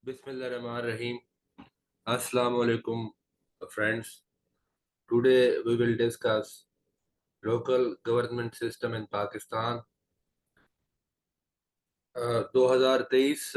Bismillahirrahmanirrahim. Assalamu alaikum, friends. Today we will discuss local government system in Pakistan. 2023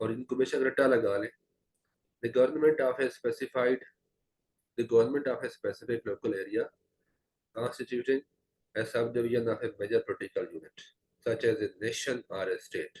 اور ان کو بے شک رٹا لگا لیں. The government of a specified the government of a specific local area constituting a subdivision of a major political unit, such as a nation or a state.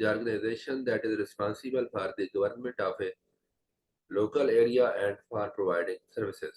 the organization that is responsible for the government of a local area and for providing services.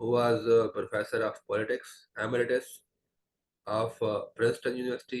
who was a professor of politics emeritus of Princeton University,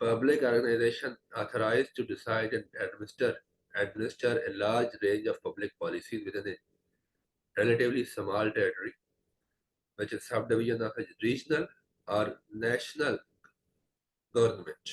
public organization authorized to decide and administer a large range of public policies within a relatively small territory, which is subdivision of a regional or national government.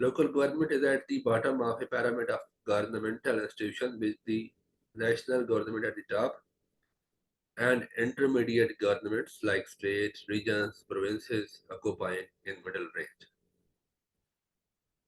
Local government is at the bottom of a pyramid of governmental institutions, with the national government at the top and intermediate governments like states, regions, provinces occupying in middle range.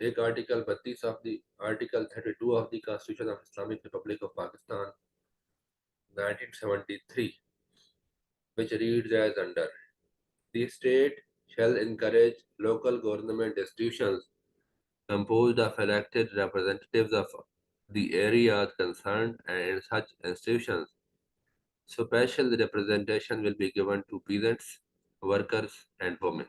ایک article 32 of the constitution of Islamic republic of Pakistan 1973 which reads as under: The state shall encourage local government institutions composed of elected representatives of the areas concerned, and in such institutions, special representation will be given to peasants, workers, and women.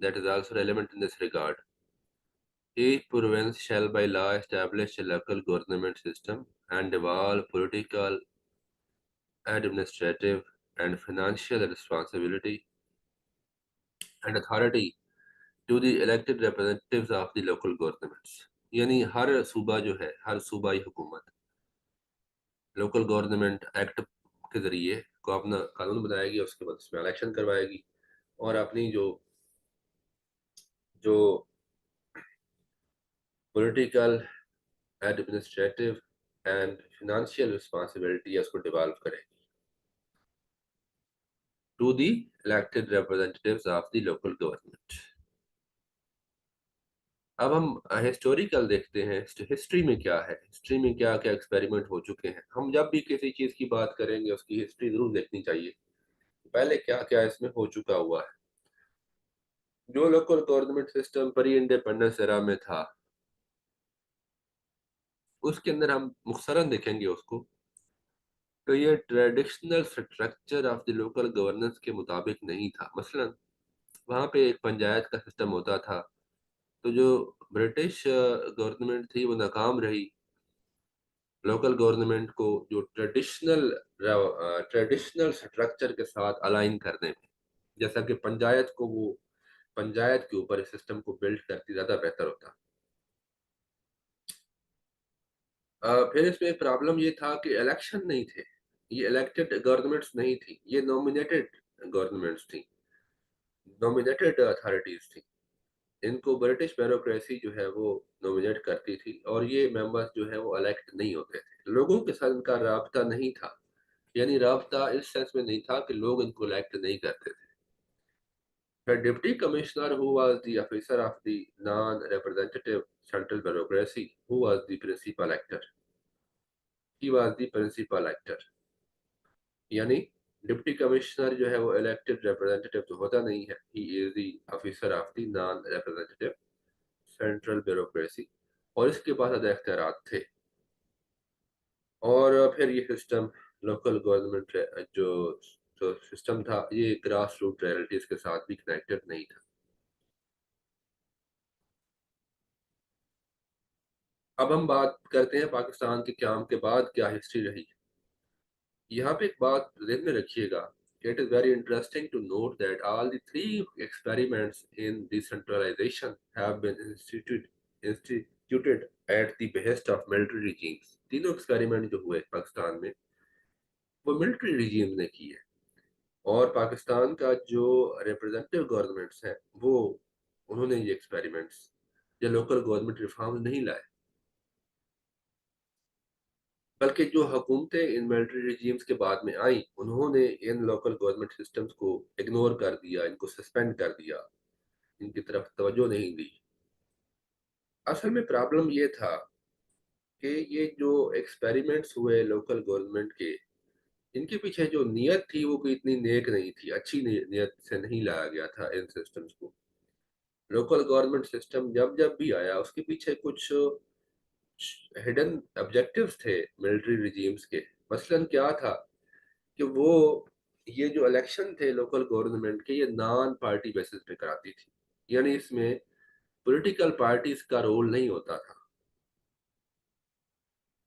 that is also relevant in this regard. Each province shall by law establish a local government system and devolve political, administrative, and financial responsibility and authority to the elected representatives of the local governments. یعنی ہر صوبہ جو ہے، ہر صوبائی حکومت local government act کے ذریعے کو اپنا قانون بنائے گی، اس کے بعد اس میں الیکشن کروائے گی، اور اپنی جو political, administrative and financial responsibility ہے اس کو ڈیوالو کرے گی to the elected representatives of the local government. اب ہم ہسٹوریکل دیکھتے ہیں، ہسٹری میں کیا ہے، ہسٹری میں کیا کیا ایکسپیریمنٹ ہو چکے ہیں. ہم جب بھی کسی چیز کی بات کریں گے اس کی ہسٹری ضرور دیکھنی چاہیے، پہلے کیا کیا اس میں ہو چکا ہوا ہے. جو لوکل گورنمنٹ سسٹم پری انڈیپینڈنس ایرا میں تھا، اس کے اندر ہم مختصراً دیکھیں گے اس کو، تو یہ traditional structure of the local governance کے مطابق نہیں تھا. مثلا وہاں پہ ایک پنچایت کا سسٹم ہوتا تھا، تو جو برٹش گورنمنٹ تھی وہ ناکام رہی لوکل گورنمنٹ کو جو ٹریڈیشنل اسٹرکچر کے ساتھ الائن کرنے میں. جیسا کہ پنچایت کو وہ پنچایت کے اوپر اس سسٹم کو بلڈ کرتی زیادہ بہتر ہوتا. پھر اس میں ایک پرابلم یہ تھا کہ الیکشن نہیں تھے، یہ الیکٹڈ گورنمنٹس نہیں تھی، یہ نومینیٹڈ گورنمنٹس تھیں، نومینیٹڈ اتھارٹیز تھیں. ان کو برٹش بیوروکریسی جو ہے وہ نومینیٹ کرتی تھی، اور یہ ممبرز جو ہے وہ الیکٹ نہیں ہوتے تھے. لوگوں کے ساتھ ان کا رابطہ نہیں تھا، یعنی رابطہ اس سینس میں نہیں تھا کہ لوگ ان کو الیکٹ نہیں کرتے تھے. The Deputy Commissioner, who was the officer of the non-representative central bureaucracy, who was the principal actor. He was the principal actor. یعنی ڈپٹی کمشنر جو ہے وہ الیکٹڈ ریپرزینٹیٹیو تو ہوتا نہیں ہے، he is the officer of the non representative central bureaucracy, اور اس کے پاس زیادہ اختیارات تھے. اور پھر یہ سسٹم لوکل گورنمنٹ جو سسٹم تھا یہ گراس روٹ ریئلٹیز کے ساتھ بھی کنیکٹڈ نہیں تھا. اب ہم بات کرتے ہیں پاکستان کے قیام کے بعد کیا ہسٹری رہی. یہاں پہ ایک بات ذہن میں رکھیے گا کہ it is very interesting to note that all the three experiments in decentralization have been instituted at the behest of military regimes. تینوں ایکسپیریمنٹ جو ہوئے پاکستان میں وہ ملٹری ریجیم نے کی ہے، اور پاکستان کا جو ریپرزینٹیو گورنمنٹس ہیں وہ انہوں نے یہ ایکسپیریمنٹس یا لوکل گورنمنٹ ریفارم نہیں لائے، بلکہ جو حکومتیں ان ملٹری ریجیمز کے بعد میں آئیں انہوں نے ان لوکل گورنمنٹ سسٹمز کو اگنور کر دیا، ان کو سسپینڈ کر دیا، ان کی طرف توجہ نہیں دی. اصل میں پرابلم یہ تھا کہ یہ جو ایکسپیریمنٹس ہوئے لوکل گورنمنٹ کے، ان کے پیچھے جو نیت تھی وہ کوئی اتنی نیک نہیں تھی، اچھی نیت سے نہیں لایا گیا تھا ان سسٹمز کو. لوکل گورنمنٹ سسٹم جب جب بھی آیا اس کے پیچھے کچھ ہڈن آبجیکٹیوز تھے ملٹری ریجیمز کے. مثلا کیا تھا کہ وہ یہ جو الیکشن تھے لوکل گورنمنٹ کے یہ نان پارٹی بیسس پہ کراتی تھی، یعنی اس میں پولیٹیکل پارٹیز کا رول نہیں ہوتا تھا.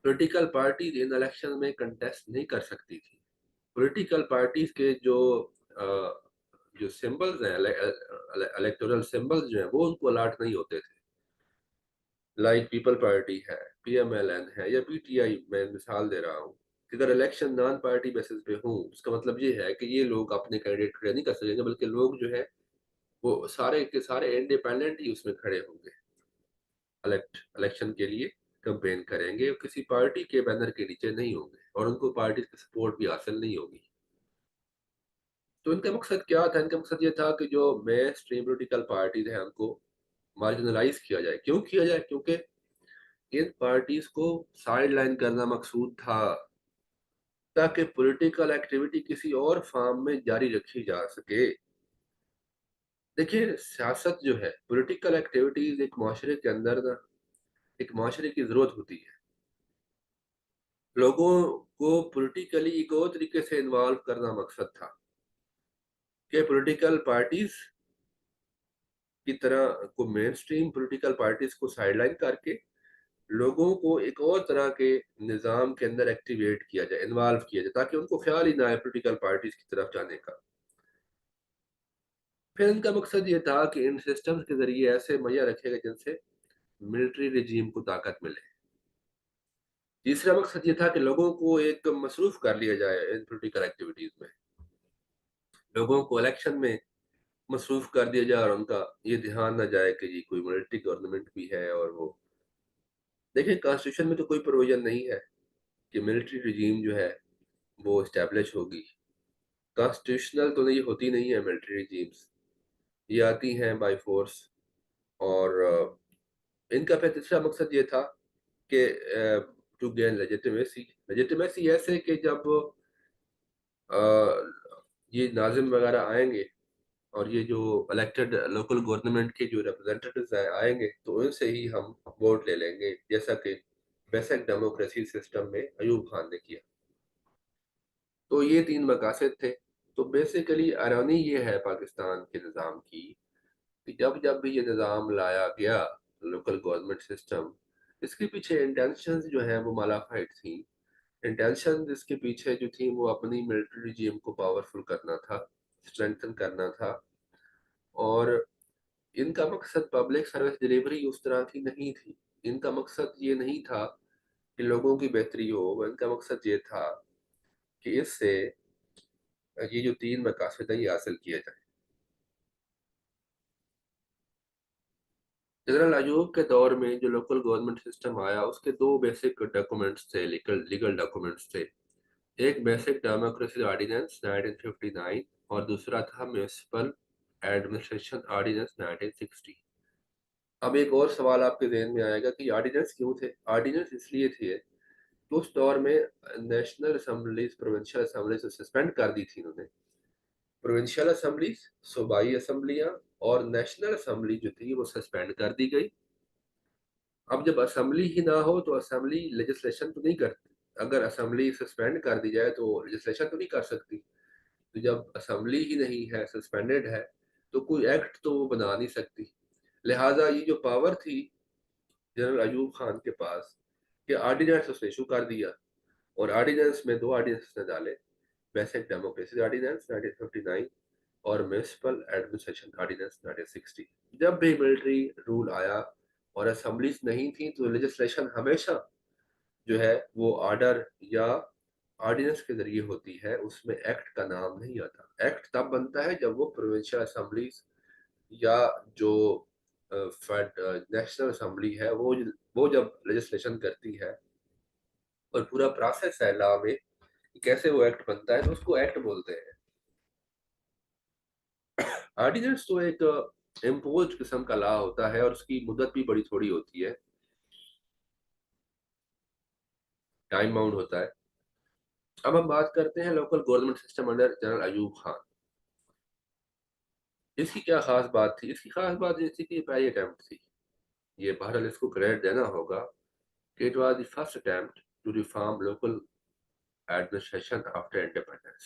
پولیٹیکل پارٹیز ان الیکشن میں کنٹیسٹ نہیں کر سکتی تھی. پولیٹیکل پارٹیز کے جو سمبلز ہیں الیکٹورل سمبلز جو ہیں وہ ان کو الاٹ نہیں ہوتے تھے. لائک پیپل پارٹی ہے، پی ایم ایل این ہے، یا پی ٹی آئی، میں مثال دے رہا ہوں کہ اگر الیکشن نان پارٹی بیسس پہ ہوں اس کا مطلب یہ ہے کہ یہ لوگ اپنے کینڈیڈیٹ کھڑے نہیں کر سکیں گے، بلکہ لوگ جو ہے وہ سارے کے سارے انڈیپینڈنٹ ہی اس میں کھڑے ہوں گے، الیکشن کے لیے کمپین کریں گے، کسی پارٹی کے بینر کے نیچے نہیں ہوں گے، اور ان کو پارٹی کی سپورٹ بھی حاصل نہیں ہوگی. تو ان کا مقصد کیا تھا؟ ان کا مقصد یہ تھا کہ جو مین اسٹریم پولیٹیکل پارٹیز ہیں ان کو مارجنلائز کیا جائے. کیوں کیا جائے؟ کیونکہ ان پارٹیز کو سائڈ لائن کرنا مقصود تھا تاکہ پولیٹیکل ایکٹیویٹی کسی اور فارم میں جاری رکھی جا سکے. دیکھیے سیاست جو ہے، پولیٹیکل ایکٹیویٹیز ایک معاشرے کے اندر نا ایک معاشرے کی ضرورت ہوتی ہے. لوگوں کو پولیٹیکلی ایک اور طریقے سے انوالو کرنا مقصد تھا کہ پولیٹیکل پارٹیز کی طرح کو مین سٹریم پولیٹیکل پارٹیز کو سائیڈ لائن کر کے لوگوں کو ایک اور طرح کے نظام کے اندر ایکٹیویٹ کیا جائے، انوالو کیا جائے، تاکہ ان کو خیال ہی نہ آئے پولیٹیکل پارٹیز کی طرف جانے کا. پھر ان کا مقصد یہ تھا کہ ان سسٹمز کے ذریعے ایسے مہیا رکھے گئے جن سے ملٹری رجیم کو طاقت ملے. تیسرا مقصد یہ تھا کہ لوگوں کو ایک مصروف کر لیا جائے ان پولیٹیکل ایکٹیویٹیز میں، لوگوں کو الیکشن میں مصروف کر دیا جائے اور ان کا یہ دھیان نہ جائے کہ جی کوئی ملٹری گورنمنٹ بھی ہے. اور وہ دیکھیں کانسٹیٹیوشن میں تو کوئی پروویژن نہیں ہے کہ ملٹری رجیم جو ہے وہ اسٹیبلش ہوگی. کانسٹیٹیوشنل تو نہیں ہوتی نہیں ہے ملٹری رجیمز، یہ آتی ہیں بائی فورس. اور ان کا پھر تیسرا مقصد یہ تھا کہ ٹو گین لیجیٹیمیسی. لیجیٹیمیسی ایسے کہ جب یہ ناظم وغیرہ آئیں گے اور یہ جو الیکٹڈ لوکل گورنمنٹ کے جو ریپرزینٹیوز آئیں گے تو ان سے ہی ہم ووٹ لے لیں گے، جیسا کہ بیسک ڈیموکریسی سسٹم میں ایوب خان نے کیا. تو یہ تین مقاصد تھے. تو بیسیکلی ایرانی یہ ہے پاکستان کے نظام کی کہ جب بھی یہ نظام لایا گیا لوکل گورنمنٹ سسٹم، اس کے پیچھے انٹینشنز جو ہیں وہ مالافائڈ تھیں. انٹینشن اس کے پیچھے جو تھی وہ اپنی ملٹری رجیم کو پاورفل کرنا تھا، اسٹرینتھن کرنا تھا. اور ان کا مقصد پبلک سروس ڈیلیوری اس طرح کی نہیں تھی. ان کا مقصد یہ نہیں تھا کہ لوگوں کی بہتری ہو. ان کا مقصد یہ تھا کہ اس سے یہ جو تین مقاصد ہیں یہ حاصل کیا جائے. جنرل ایوب کے دور میں جو لوکل گورنمنٹ سسٹم آیا اس کے دو بیسک ڈاکومنٹس تھے، لیگل ڈاکومنٹس تھے. ایک بیسک ڈیموکریسی آرڈیننس 1959 اور دوسرا تھا میونسپل ایڈمنسٹریشن آرڈیننس 1960. اب ایک اور سوال آپ کے ذہن میں آئے گا کہ آرڈیننس کیوں تھے؟ آرڈیننس اس لیے تھے کہ اس دور میں national assemblies provincial assemblies suspend کر دی تھی انہوں نے. پروونشل اسمبلیز، صوبائی اسمبلیاں اور نیشنل اسمبلی جو تھی وہ سسپینڈ کر دی گئی. اب جب اسمبلی ہی نہ ہو تو اسمبلی لیجسلیشن تو نہیں کرتی. اگر اسمبلی سسپینڈ کر دی جائے تو لیجسلیشن تو نہیں کر سکتی. تو جب اسمبلی ہی نہیں ہے، سسپینڈڈ ہے، تو کوئی ایکٹ تو وہ بنا نہیں سکتی. لہٰذا یہ جو پاور تھی جنرل ایوب خان کے پاس کہ آرڈیننس اس نے ایشو کر دیا. اور آرڈیننس میں دو آرڈیننس نے ڈالے، بیسک ڈیموکریسی آرڈیننس 1959 اور میونسپل ایڈمنسٹریشن آرڈیننس 1960. جب بھی ملٹری رول آیا اور اسمبلیز نہیں تھیں تو لیجسلیشن ہمیشہ جو ہے وہ آرڈر یا آرڈیننس کے ذریعے ہوتی ہے، اس میں ایکٹ کا نام نہیں آتا. ایکٹ تب بنتا ہے جب وہ پروونشل اسمبلیز یا جو نیشنل اسمبلی ہے وہ جب لیجسلیشن کرتی ہے اور پورا پروسیس ہے لا میں کیسے وہ ایکٹ بنتا ہے تو اس کو ایکٹ بولتے ہیں. آرڈیننس تو ایک امپوزڈ قسم کا لا ہوتا ہے اور اس کی مدت بھی بڑی تھوڑی ہوتی ہے، ٹائم باؤنڈ ہوتا ہے. اب ہم بات کرتے ہیں local government system under general Ayub Khan. اس کی کیا خاص بات تھی؟ اس کی خاص بات یہ تھی کہ یہ پہلی اٹیمپٹ تھی. یہ بہرحال اس کو کریڈٹ دینا ہوگا کہ it was the first attempt to reform local administration after independence.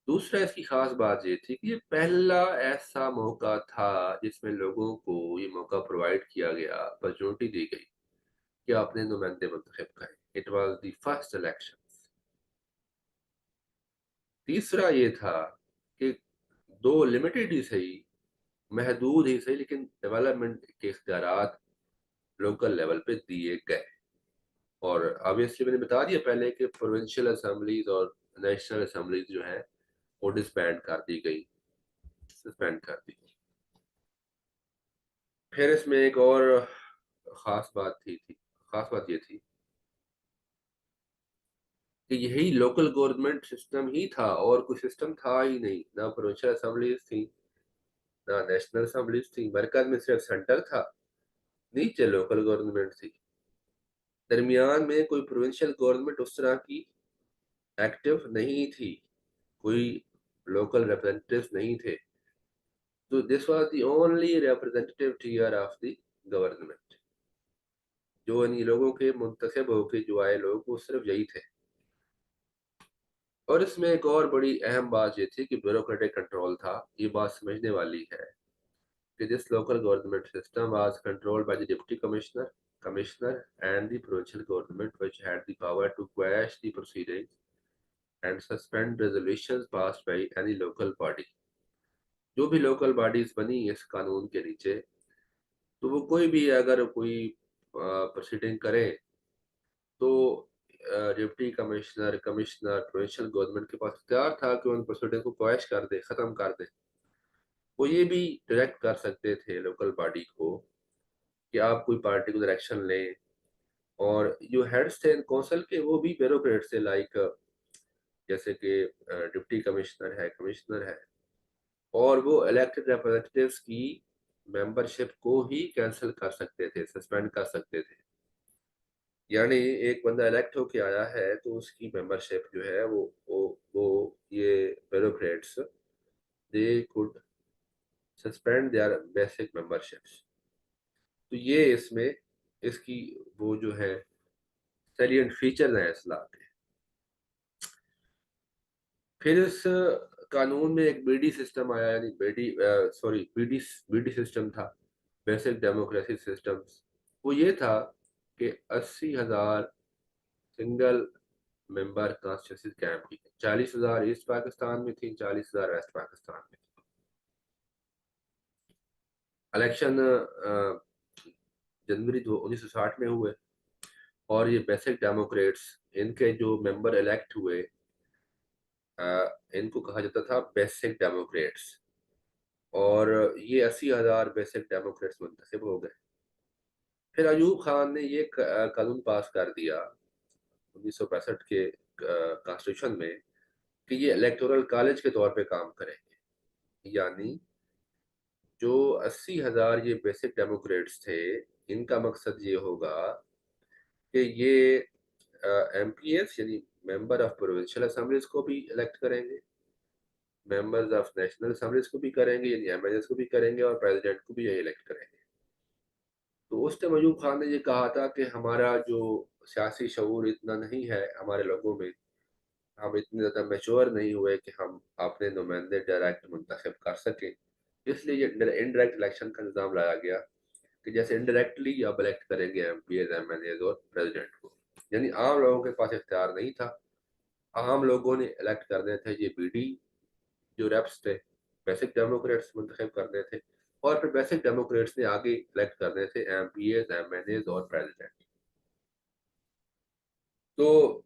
دوسرا اس کی خاص بات یہ تھی کہ یہ پہلا ایسا موقع تھا جس میں لوگوں کو یہ موقع پرووائڈ کیا گیا، اپرچونٹی دی گئی کہ اپنے نمائندے منتخب کریں. It was the first election. تیسرا یہ تھا کہ دو لمیٹڈ ہی صحیح، محدود ہی صحیح، لیکن ڈیولپمنٹ کے اختیارات لوکل لیول پہ دیے گئے. اور obviously میں نے بتا دیا پہلے کہ پروونشل اسمبلیز اور نیشنل اسمبلیز جو ہیں وہ ڈسبینڈ کر دی گئی، سسپینڈ کر دی گئی. پھر اس میں ایک اور خاص بات یہ تھی کہ یہی لوکل گورنمنٹ سسٹم ہی تھا اور کوئی سسٹم تھا ہی نہیں، نہ پروونشل اسمبلیز تھی نہ نیشنل اسمبلیز تھی، مرکز میں صرف سینٹر تھا، نیچے لوکل گورنمنٹ تھی، درمیان میں کوئی پروونشل گورنمنٹ اس طرح کی ایکٹیو نہیں تھی، کوئی لوکل ریپرزینٹیوز نہیں تھے. تو this was the only representative tier of the government, جو انہی لوگوں کے منتخب ہو کے جو آئے لوگ وہ صرف یہی تھے. اور اس میں ایک اور بڑی اہم بات یہ تھی کہ بیوروکریٹک کنٹرول تھا. یہ بات سمجھنے والی ہے کہ دس local government system was controlled by the deputy commissioner and the provincial government, which had the power to quash the proceedings and suspend resolutions passed by any local body. جو بھی local bodies بنی اس قانون کے نیچے تو وہ کوئی بھی اگر کوئی پروسیڈنگ کرے تو ڈپٹی کمشنر پروونشل گورنمنٹ کے پاس اختیار تھا کہ ان پروسیڈنگ کو کویش کر دے، ختم کر دے. وہ یہ بھی ڈائریکٹ کر سکتے تھے لوکل باڈی کو کہ آپ کوئی پارٹی کو ڈائریکشن لیں، اور جو ہیڈس تھے کونسل کے وہ بھی بیوروکریٹ سے لائک جیسے کہ ڈپٹی کمشنر ہے اور وہ الیکٹڈ ریپرزینٹیوز کی ممبرشپ کو ہی کینسل کر سکتے تھے، سسپینڈ کر سکتے تھے. یعنی ایک بندہ الیکٹ ہو کے آیا ہے تو اس کی ممبرشپ جو ہے وہ یہ bureaucrats they could suspend their basic memberships. تو یہ اس میں اس کی وہ جو ہے سیلینٹ فیچرز ہیں اس لا کے. پھر اس قانون میں ایک بی ڈی سسٹم آیا، یعنی بی ڈی سسٹم تھا، بیسک ڈیموکریسی سسٹمز. وہ یہ تھا کہ 80,000 سنگل ممبر کانسٹیٹوئنسی قائم کی، 40,000 ایسٹ پاکستان میں تھی، 40,000 ویسٹ پاکستان میں تھی. الیکشن جنوری 1960 میں ہوئے اور یہ بیسک ڈیموکریٹس ان کے جو ممبر الیکٹ ہوئے ان کو کہا جاتا تھا بیسک ڈیموکریٹس، اور یہ 80,000 بیسک ڈیموکریٹس منتخب ہو گئے. پھر ایوب خان نے یہ قانون پاس کر دیا 1965 کے کانسٹیٹیوشن میں کہ یہ الیکٹورل کالج کے طور پہ کام کریں گے. یعنی جو 80,000 یہ بیسک ڈیموکریٹس تھے ان کا مقصد یہ ہوگا کہ یہ ایم پی ایس یعنی ممبر آف پروونشل اسمبلیز کو بھی الیکٹ کریں گے، ممبرز آف نیشنل اسمبلیز کو بھی کریں گے، یعنی ایم ایل ایز کو بھی کریں گے، اور پریزیڈنٹ کو بھی یہی الیکٹ کریں گے. تو اس ٹائم ایوب خان نے یہ کہا تھا کہ ہمارا جو سیاسی شعور اتنا نہیں ہے ہمارے لوگوں میں، ہم اتنے زیادہ میچور نہیں ہوئے کہ ہم اپنے نمائندے ڈائریکٹ منتخب کر سکیں. اس لیے یہ انڈائریکٹ الیکشن کا نظام لایا گیا کہ جیسے انڈائریکٹلی اب الیکٹ کریں گے M P As, M L As اور پریزیڈنٹ کو. یعنی عام لوگوں کے پاس اختیار نہیں تھا، عام لوگوں نے الیکٹ کرنے تھے. یہ بی ڈی جو ریپس تھے بیسک ڈیموکریٹس منتخب کرنے تھے، اور پھر بیسک ڈیموکریٹس نے آگے الیکٹ کرنے تھے M P As, M L As اور پریزیڈنٹ. تو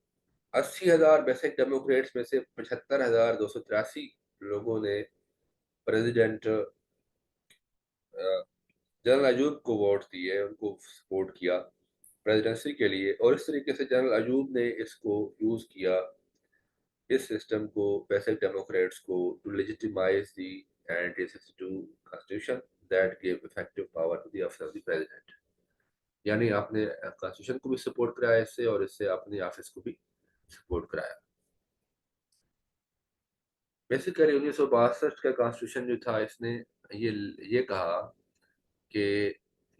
80,000 بیسک ڈیموکریٹس میں سے 75,283 لوگوں نے پریزیڈنٹ جنرل ایوب کو ووٹ دیے، ان کو سپورٹ کیا پریزیڈنسی کے لیے. اور اس طریقے سے جنرل ایوب نے اس کو یوز کیا، اس سسٹم کو، بیسک ڈیموکریٹس کو، to لیجیٹیمائز the 1962 constitution that gave effective power to the office of the president. یعنی آپ نے کانسٹیٹیوشن کو بھی سپورٹ کرایا اس سے، اور اس سے اپنے آفس کو بھی سپورٹ کرایا. بیسیکلی 1962 کا کانسٹیٹیوشن جو تھا اس نے یہ کہا کہ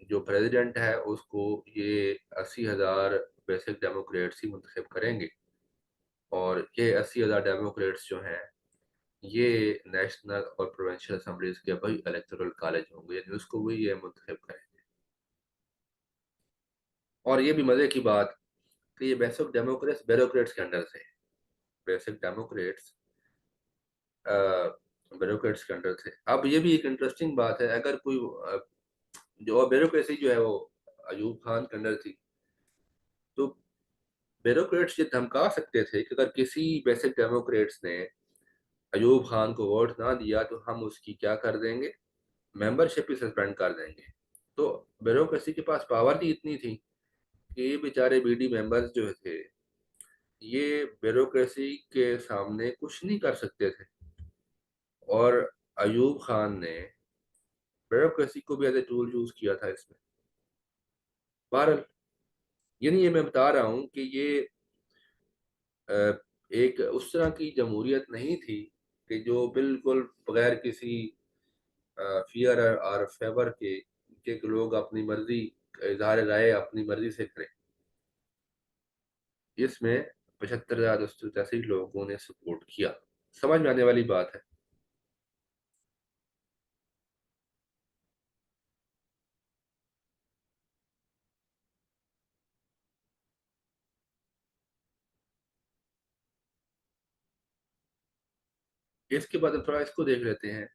جو پریزیڈنٹ ہے اس کو یہ 80,000 بیسک ڈیموکریٹس ہی منتخب کریں گے، اور یہ 80,000 ڈیموکریٹس جو ہیں یہ نیشنل اور پروونشل اسمبلیز کے وہی الیکٹورل کالج ہوں گے، یعنی اس کو وہی یہ منتخب کریں گے. اور یہ بھی مزے کی بات کہ یہ بیسک ڈیموکریٹس بیوروکریٹس کے انڈر تھے، بیسک ڈیموکریٹس بیوروکریٹس کے انڈر تھے. اب یہ بھی ایک انٹرسٹنگ بات ہے، اگر کوئی جو بیوروکریسی جو ہے وہ ایوب خان کے انڈر تھی، تو بیوروکریٹس یہ دھمکا سکتے تھے کہ اگر کسی بیسک ڈیموکریٹس نے ایوب خان کو ووٹ نہ دیا تو ہم اس کی کیا کر دیں گے، ممبرشپ ہی سسپینڈ کر دیں گے. تو بیوروکریسی کے پاس پاور ہی اتنی تھی کہ یہ بیچارے بی ڈی ممبرز جو تھے یہ بیوروکریسی کے سامنے کچھ نہیں کر سکتے تھے، اور ایوب خان نے بیوروکریسی کو بھی ایز اے ٹول یوز کیا تھا اس میں. بہرحال، یعنی یہ میں بتا رہا ہوں کہ یہ ایک اس طرح کی جمہوریت نہیں تھی کہ جو بالکل بغیر کسی فیئر اور فیور کے کہ لوگ اپنی مرضی اظہار رائے اپنی مرضی سے کریں. اس میں 75,000 لوگوں نے سپورٹ کیا. سمجھ میں آنے والی بات ہے. اس کے بعد ہم تھوڑا اس کو دیکھ لیتے ہیں.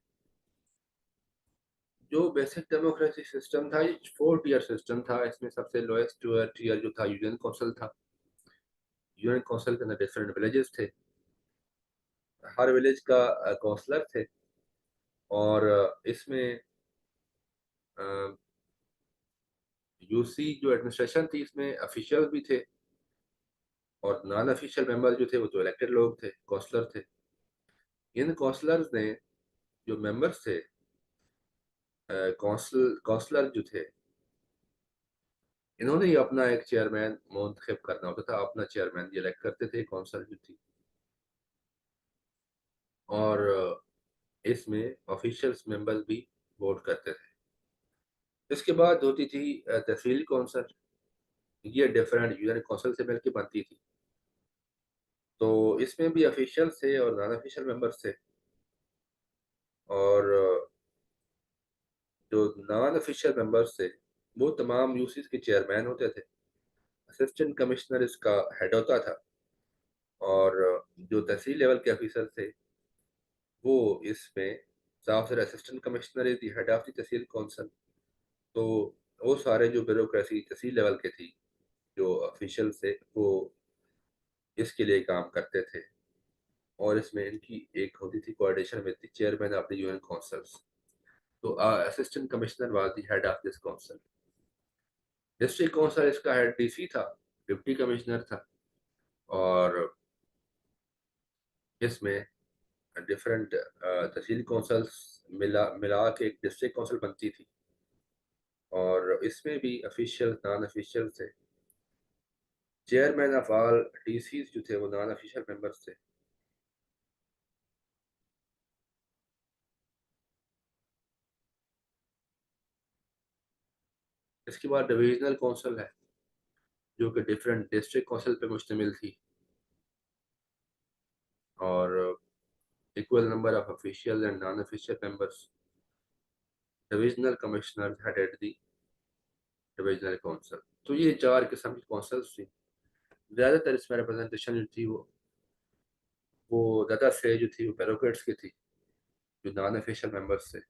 جو بیسک ڈیموکریسی سسٹم تھا یہ 4 ٹیئر سسٹم تھا. اس میں سب سے لوئسٹ ٹیئر جو تھا یونین کونسل تھا. یونین کونسل کے اندر ڈفرینٹ ولیجز تھے، ہر ولیج کا کونسلر تھے، اور اس میں یو سی جو ایڈمنسٹریشن تھی اس میں افیشل بھی تھے، اور نان افیشل ممبر جو تھے وہ تو الیکٹڈ لوگ تھے، کونسلر تھے. ان کونسلرز نے جو ممبرز تھے، کونسلر جو تھے، انہوں نے ہی اپنا ایک چیئرمین منتخب کرنا ہوتا تھا. اپنا چیئرمین یہ الیکٹ کرتے تھے کونسل جو تھی. اور اس میں آفیشلز ممبرز بھی ووٹ کرتے تھے. اس کے بعد ہوتی تھی تحصیلی کونسل. یہ ڈفرینٹ یونین کونسل سے مل کے بنتی تھی. تو اس میں بھی آفیشلز تھے اور نان آفیشل ممبرز تھے. اور جو نان آفیشل ممبرز تھے وہ تمام یو سیز کے چیئرمین ہوتے تھے. اسسٹنٹ کمشنر اس کا ہیڈ ہوتا تھا، اور جو تحصیل لیول کے آفیسر تھے وہ اس میں صاف assistant commissioner is the head of the tehsil council. تو وہ سارے جو بیوروکریسی تحصیل لیول کے تھی جو آفیشل تھے وہ اس کے لیے کام کرتے تھے. اور اس میں ان کی ایک ہوتی تھی coordination with the chairman of the UN councils. تو assistant commissioner was the head of this council. District council اس کا ہیڈ ڈی سی تھا، ڈپٹی کمشنر تھا. اور اس میں ڈفرینٹ تحصیل کونسلز ملا کے ایک ڈسٹرکٹ کونسل بنتی تھی. اور اس میں بھی افیشیل نان افیشیل تھے. Chairman of all D Cs جو تھے وہ نان افیشیل ممبرز تھے. اس کے بعد ڈویژنل کونسل ہے جو کہ ڈفرینٹ ڈسٹرکٹ کونسل پہ مشتمل تھی، اور equal number of official and non-official members. Divisional commissioners headed the divisional council. تو یہ 4 قسم کی کونسلز تھی. زیادہ تر اس میں ریپرزنٹیشن جو تھی وہ زیادہ سے جو تھی وہ بیوروکریٹس کی تھی جو نان افیشل ممبرس تھے.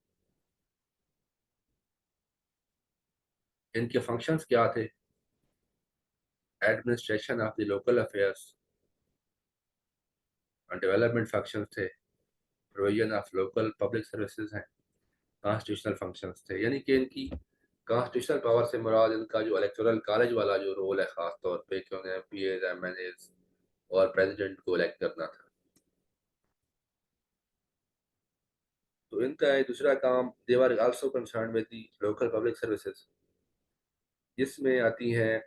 ان کے فنکشنز کیا تھے؟ Administration of the local affairs, development functions تھے، provision of local public services ہیں، کانسٹیٹیوشنل فنکشنز تھے. یعنی کہ ان کی کانسٹیٹیوشنل پاور سے مراد ان کا جو الیکٹورل کالج والا جو رول ہے خاص طور پہ کہ انہیں پی ایز ایم این ایز اور پریزیڈنٹ کو الیکٹ کرنا تھا. تو ان کا ایک دوسرا کام they were also concerned with the local public services، جس میں آتی ہیں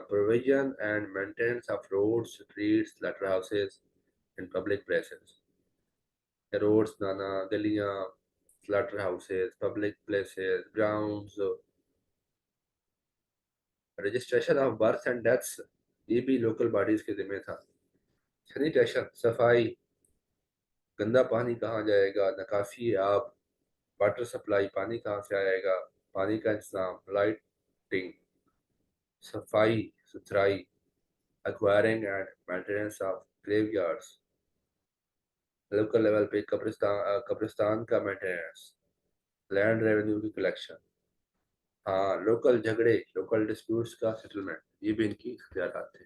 provision and maintenance of roads, streets, slaughter houses and public places. Roads بنانا، گلیاں، slaughter houses، public places، grounds، registration of birth and deaths یہ بھی local bodies کے ذمہ تھا. سینیٹیشن، صفائی، گندا پانی کہاں جائے گا، نکاسی آب، واٹر سپلائی، پانی کہاں سے آئے گا، پانی کا انتظام، لائٹنگ، صفائی ستھرائی، acquiring and maintenance of graveyards. Local level پہ قبرستان کا مینٹیننس، لینڈ ریونیو کی کلیکشن، ہاں لوکل جھگڑے، لوکل ڈسپیوٹس کا سیٹلمنٹ، یہ بھی ان کی اختیارات تھے.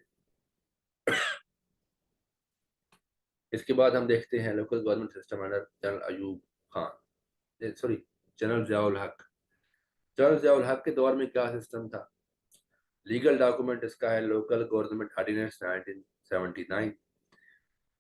اس کے بعد ہم دیکھتے ہیں local government system under general Ayub Khan, sorry general Zia الحق. جنرل ضیاء الحق کے دور میں کیا سسٹم تھا؟ لیگل ڈاکومنٹ اس کا ہے لوکل گورنمنٹ آرڈیننس 79.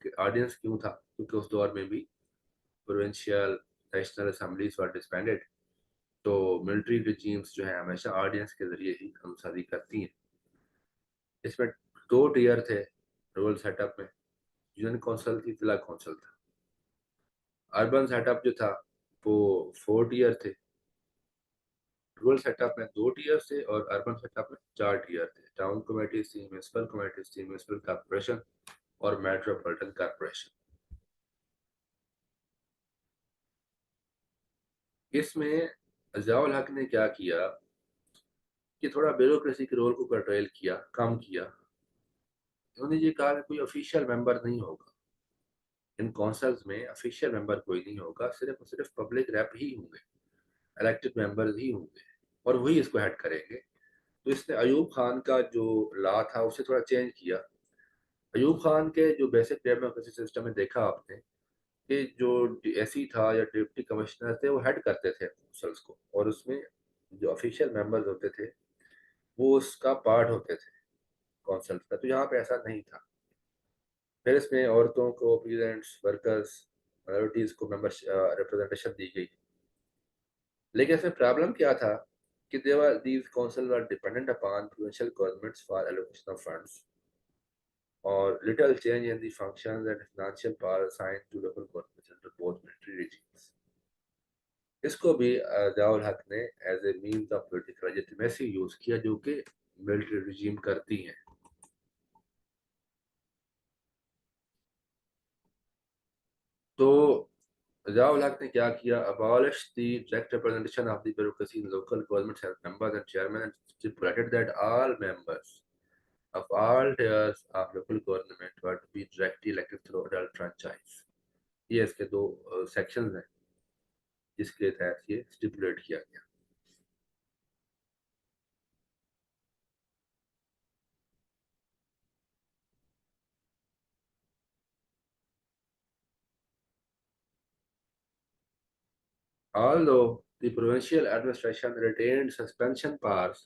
کہ آڈینس کیوں تھا، کیونکہ اس دور میں بھی پروونشل نیشنل اسمبلیز ور ڈسبینڈڈ، تو ملٹری رجیمز جو ہیں ہمیشہ آڈینس کے ذریعے ہی قانون سازی کرتی ہیں. اس میں 2 ٹیئر تھے رول سیٹ اپ میں، یونین کونسل تھی، ضلع کونسل تھا. اربن سیٹ اپ جو تھا وہ 4 ٹیئر تھے. رورل سیٹ اپ میں 2 ٹیئر تھے اور اربن سیٹ اپ میں 4 ٹیئر تھے. ٹاؤن کمیٹیز تھی، میونسپل کمیٹیز تھی، میونسپل کارپوریشن اور میٹروپولیٹن کارپوریشن. اس میں ضیاء الحق نے کیا کیا کہ تھوڑا بیوروکریسی کے رول کو کنٹرول کیا، کم کیا. انہوں نے یہ کہا کہ کوئی آفیشیل ممبر نہیں ہوگا ان کونسلز میں، آفیشیل ممبر کوئی نہیں ہوگا، صرف اور صرف پبلک ریپ ہی ہوں گے، الیکٹڈ ممبرز ہی ہوں گے اور وہی اس کو ہیڈ کریں گے. تو اس نے ایوب خان کا جو لا تھا اسے تھوڑا چینج کیا. ایوب خان کے جو بیسک ڈیموکریسی سسٹم میں دیکھا آپ نے کہ جو ایس سی تھا یا ڈپٹی کمشنر تھے وہ ہیڈ کرتے تھے کونسلز کو، اور اس میں جو آفیشیل ممبرز ہوتے تھے وہ اس کا پارٹ ہوتے تھے کونسلز کا. تو یہاں پہ ایسا نہیں تھا. پھر اس میں عورتوں کو، پیزنٹس، ورکرز، مائنورٹیز کو ریپرزنٹیشن دی گئی. لیکن اس میں پرابلم کیا تھا کہ these councils are dependent upon provincial governments for allocation of funds, or little change in the functions and financial power assigned to local governments under both military regimes. اس کو بھی ضیاء الحق نے as a means of political legitimacy use کیا، جو کہ military رجیم کرتی ہیں. تو ضیاء الحق نے کیا کیا، abolish the direct representation of the bureaucracy in local governments as members and chairmen, and stipulated that all members of all tiers of local government were to be directly elected through adult franchise. یہ اس کے 2 sections ہیں جس کے تحت یہ اسٹیپولیٹ کیا گیا. Although the provincial administration retained suspension powers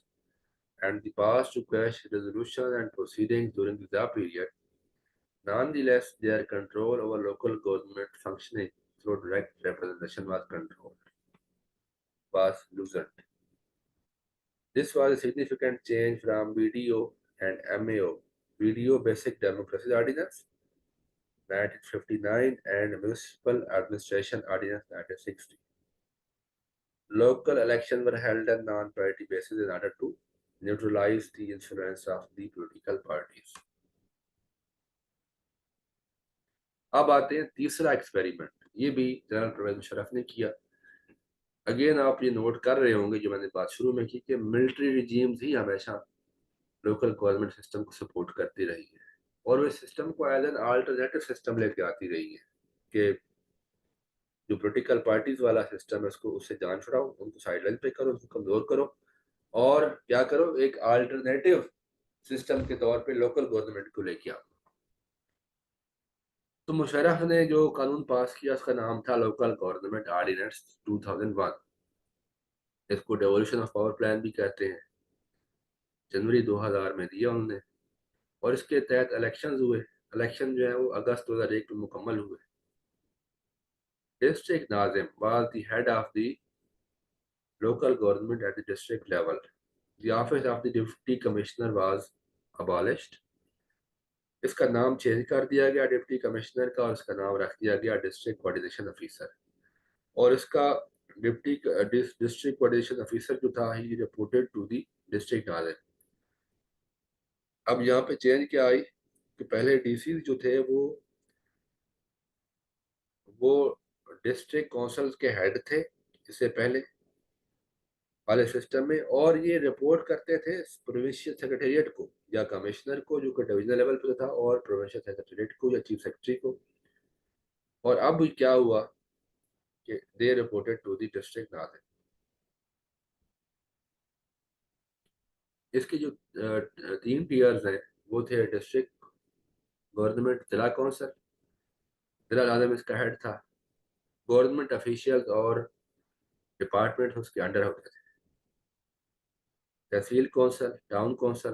and the powers to quash resolutions and proceedings during the Shah period, nonetheless their control over local government functioning through direct representation was loosened. This was a significant change from BDO and MAO, BDO Basic Democracy Ordinance 1959 and Municipal Administration Ordinance 1960. Local elections were held on non-party basis in order to neutralize the influence of the political parties. اب آتے ہیں تیسرا experiment, یہ بھی general Pervez Musharraf نے کیا. Again آپ یہ نوٹ کر رہے ہوں گے جو میں نے بات شروع میں کی کہ ملٹری ریجیمز ہی ہمیشہ لوکل گورنمنٹ سسٹم کو سپورٹ کرتی رہی ہے، اور وہ سسٹم کو ایز این آلٹرنیٹو سسٹم لے کے آتی رہی ہے کہ جو پولیٹیکل پارٹیز والا سسٹم ہے اس سے جان چھڑاؤ، ان کو سائڈ لائن پہ کرو، ان کو کمزور کرو، اور کیا کرو، ایک آلٹرنیٹو سسٹم کے طور پہ لوکل گورنمنٹ کو لے کے آؤ. تو مشرف نے جو قانون پاس کیا اس کا نام تھا لوکل گورنمنٹ آرڈیننس 2001. اس کو ڈیولیوشن آف پاور پلان بھی کہتے ہیں. جنوری 2000 میں دیا انہوں نے، اور اس کے تحت الیکشنز ہوئے. الیکشن جو ہے وہ اگست 2001 میں مکمل ہوئے. District Nazim was the head of the local government at the district level. The office of the deputy commissioner was abolished. اس کا نام چینج کر دیا گیا ڈپٹی کمشنر کا، اور اس کا نام رکھ دیا گیا ڈسٹرکٹ کوآرڈینیشن آفیسر. اور اس کا ڈسٹرکٹ کوآرڈینیشن آفیسر جو تھا ہی رپورٹڈ ٹو دی ڈسٹرکٹ ناظم. اب یہاں پہ چینج کیا آئی کہ پہلے ڈی سی جو تھے وہ ڈسٹرکٹ کونسلز کے ہیڈ تھے اس سے پہلے والے سسٹم میں، اور یہ رپورٹ کرتے تھے پروونشل سیکریٹریٹ کو یا کمشنر کو جو کہ ڈویژنل لیول پہ تھا، اور پروونشل سیکریٹریٹ کو یا چیف سیکریٹری کو. اور اب کیا ہوا کہ دے رپورٹڈ ٹو دی ڈسٹرکٹ ناظم. اس کے جو 3 ٹیئرز ہیں وہ تھے ڈسٹرکٹ گورنمنٹ، ضلع کونسل، ضلع ناظم اس کا ہیڈ تھا. گورنمنٹ افیشیلز اور ڈپارٹمنٹ اس کے انڈر ہوتے تھے. Tehsil council, town council,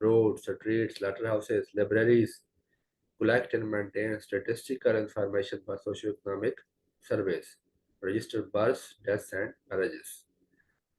roads, streets, slaughter houses, libraries, collect and maintain statistical information for socio-economic surveys, register births, deaths and marriages.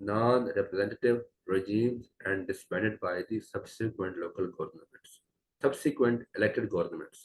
non-representative regimes and disbanded by the subsequent local governments, subsequent elected governments।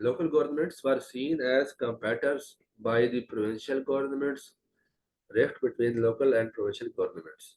local governments were seen as competitors by the provincial governments, rift between local and provincial governments।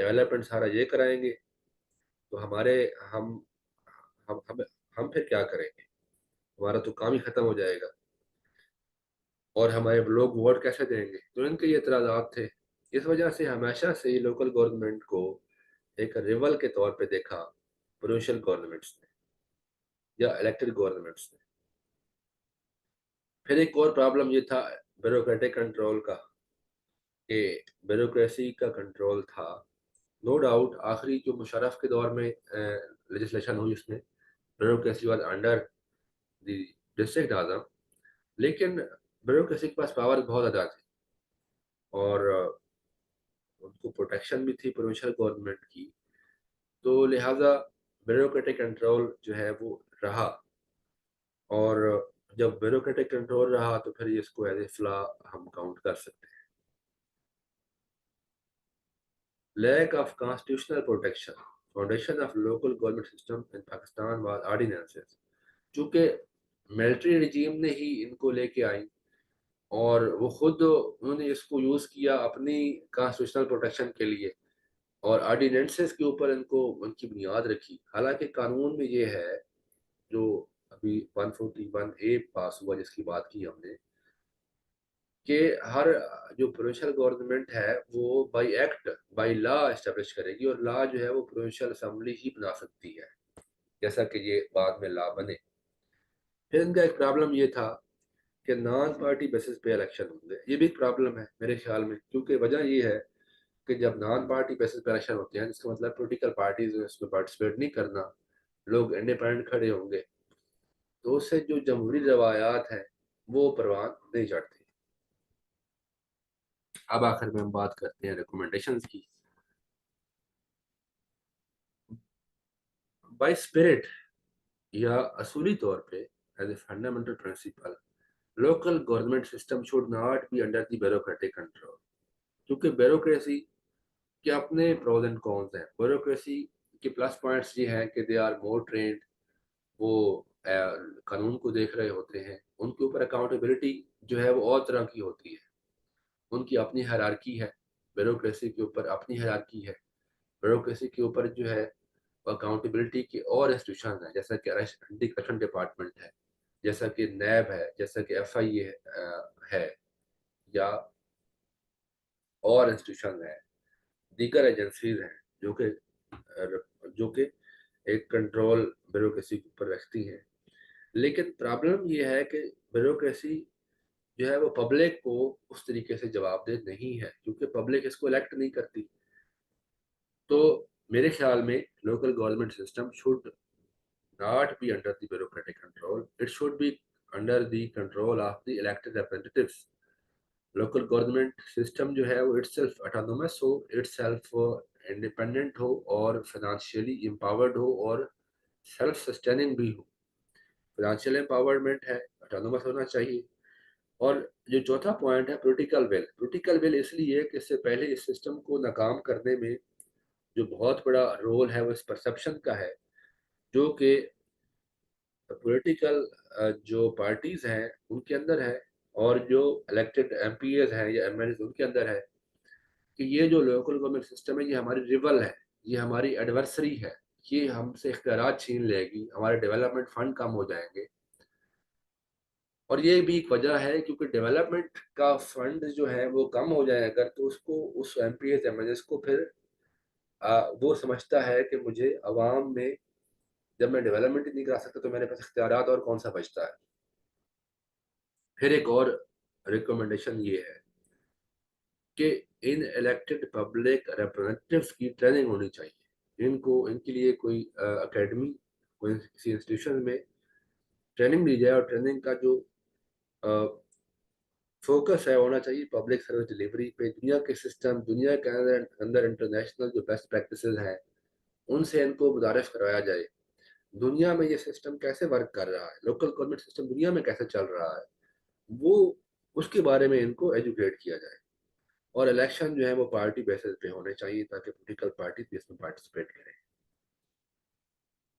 Development سارا یہ کرائیں گے تو ہمارے ہم ہم پھر کیا کریں گے؟ ہمارا تو کام ہی ختم ہو جائے گا، اور ہمارے لوگ ووٹ کیسے دیں گے؟ تو ان کے یہ اعتراضات تھے. اس وجہ سے ہمیشہ سے ہی لوکل گورنمنٹ کو ایک ریول کے طور پہ دیکھا پروونشل گورنمنٹس نے یا الیکٹڈ گورنمنٹس نے. پھر ایک اور پرابلم یہ تھا بیوروکریٹک کنٹرول کا، کہ بیوروکریسی کا کنٹرول تھا. نو ڈاؤٹ آخری جو مشرف کے دور میں لیجسلیشن ہوئی اس میں bureaucracy was under the district اعظم، لیکن بیوروکریسی کے پاس پاور بہت زیادہ تھی، اور ان کو پروٹیکشن بھی تھی پروونشل گورنمنٹ کی. تو لہٰذا بیوروکریٹک کنٹرول جو ہے وہ رہا، اور جب بیوروکریٹک کنٹرول رہا تو پھر اس کو ایز اے فلا ہم کاؤنٹ کر سکتے ہیں. Lack of constitutional protection, foundation of local government system in Pakistan was ordinances. چونکہ ملٹری رجیم نے ہی ان کو لے کے آئی، اور وہ خود انہوں نے اس کو یوز کیا اپنی کانسٹیٹیوشنل پروٹیکشن کے لیے، اور آرڈیننسز کے اوپر ان کی بنیاد رکھی. حالانکہ قانون میں یہ ہے جو ابھی 141A پاس ہوا جس کی بات کی ہم نے، کہ ہر جو پروونشل گورنمنٹ ہے وہ by act by law establish کرے گی، اور لا جو ہے وہ پروونشل اسمبلی ہی بنا سکتی ہے، جیسا کہ یہ بعد میں لا بنے. پھر ان کا ایک پرابلم یہ تھا کہ نان پارٹی بیسس پہ الیکشن ہوں گے. یہ بھی ایک پرابلم ہے میرے خیال میں، کیونکہ وجہ یہ ہے کہ جب نان پارٹی بیسس پہ الیکشن ہوتے ہیں جس کا مطلب پولیٹیکل پارٹیز اس میں پارٹیسپیٹ نہیں کرنا، لوگ انڈیپینڈنٹ کھڑے ہوں گے، تو اس سے جو جمہوری روایات ہیں وہ پروان نہیں چڑھتی. اب آخر میں ہم بات کرتے ہیں ریکومنڈیشنز کی. بائی اسپرٹ یا اصولی طور پہ as a fundamental principle, local government system should not be under the bureaucratic control. کیونکہ بیوروکریسی کے اپنے پروز اینڈ کونز ہیں. بیوروکریسی کے پلس پوائنٹس یہ ہیں کہ دے آر مور ٹرینڈ، وہ قانون کو دیکھ رہے ہوتے ہیں، ان کے اوپر اکاؤنٹیبلٹی جو ہے وہ اور طرح کی ہوتی ہے، ان کی اپنی ہیرارکی ہے، بیوروکریسی کے اوپر اپنی ہیرارکی ہے. بیوروکریسی کے اوپر جو ہے اکاؤنٹیبلٹی کی اور انسٹیٹیوشن ہیں، جیسا کہ اینٹی کرپشن ڈپارٹمنٹ ہے، جیسا کہ نیب ہے، جیسا کہ FIA ہے، یا اور انسٹیٹیوشن ہیں، دیگر ایجنسیز ہیں جو کہ ایک کنٹرول بیوروکریسی کے اوپر رکھتی ہیں. لیکن پرابلم یہ ہے کہ بیوروکریسی جو ہے وہ پبلک کو اس طریقے سے جواب دہ نہیں ہے، کیونکہ پبلک اس کو الیکٹ نہیں کرتی. تو میرے خیال میں local government system should not be under the bureaucratic control. It should be under the control of the elected representatives. Local government system جو ہے وہ itself autonomous ہو، itself independent ہو، اور financially empowered ہو، اور self sustaining بھی ہو. Financial empowerment ہے، autonomous ہونا چاہیے. اور جو چوتھا پوائنٹ ہے پولیٹیکل ول. پولیٹیکل ول اس لیے کہ اس سے پہلے اس سسٹم کو ناکام کرنے میں جو بہت بڑا رول ہے وہ اس پرسپشن کا ہے، جو کہ پولیٹیکل جو پارٹیز ہیں ان کے اندر ہے، اور جو الیکٹڈ MPs ہیں یا MLs ان کے اندر ہے، کہ یہ جو لوکل گورنمنٹ سسٹم ہے یہ ہماری ریول ہے، یہ ہماری ایڈورسری ہے، یہ ہم سے اختیارات چھین لے گی، ہمارے ڈیولپمنٹ فنڈ کم ہو جائیں گے. اور یہ بھی ایک وجہ ہے کیونکہ ڈیولپمنٹ کا فنڈ جو ہے وہ کم ہو جائے اگر، تو اس MPs MLs کو پھر وہ سمجھتا ہے کہ مجھے عوام میں جب میں ڈیولپمنٹ نہیں کرا سکتا تو میرے پاس اختیارات اور کون سا بچتا ہے. پھر ایک اور ریکمنڈیشن یہ ہے کہ ان الیکٹڈ پبلک ریپرزنٹیوز کی ٹریننگ ہونی چاہیے. ان کے لیے کوئی اکیڈمی، کوئی کسی انسٹیٹیوشن میں ٹریننگ دی جائے، اور ٹریننگ کا جو فوکس ہے ہونا چاہیے پبلک سروس ڈیلیوری پہ. دنیا کے سسٹم، دنیا کے اندر انٹرنیشنل جو بیسٹ پریکٹسز ہیں ان سے ان کو متعارف کروایا جائے. دنیا میں یہ سسٹم کیسے ورک کر رہا ہے، لوکل گورنمنٹ سسٹم دنیا میں کیسے چل رہا ہے، وہ اس کے بارے میں ان کو ایجوکیٹ کیا جائے. اور الیکشن جو ہے وہ پارٹی بیسس پہ ہونے چاہیے تاکہ پولیٹیکل پارٹی بھی اس میں پارٹیسپیٹ کریں.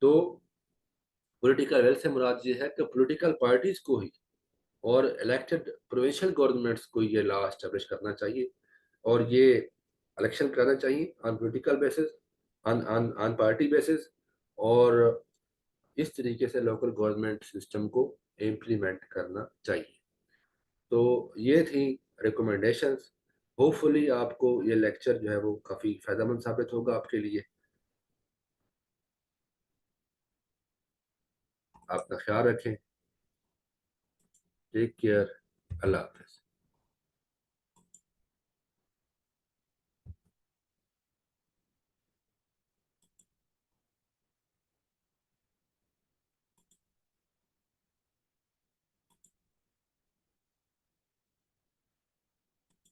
تو پولیٹیکل ویل سے مراد یہ ہے کہ پولیٹیکل پارٹیز کو ہی اور الیکٹڈ پروونشل گورنمنٹس کو یہ لا اسٹیبلش کرنا چاہیے. اور یہ الیکشن کرانا چاہیے on political basis, on party basis, اور اس طریقے سے لوکل گورنمنٹ سسٹم کو امپلیمنٹ کرنا چاہیے. تو یہ تھیں ریکومنڈیشنز. ہوپ فلی آپ کو یہ لیکچر جو ہے وہ کافی فائدہ مند ثابت ہوگا آپ کے لیے. آپ کا خیال رکھیں. Take care. اللہ حافظ.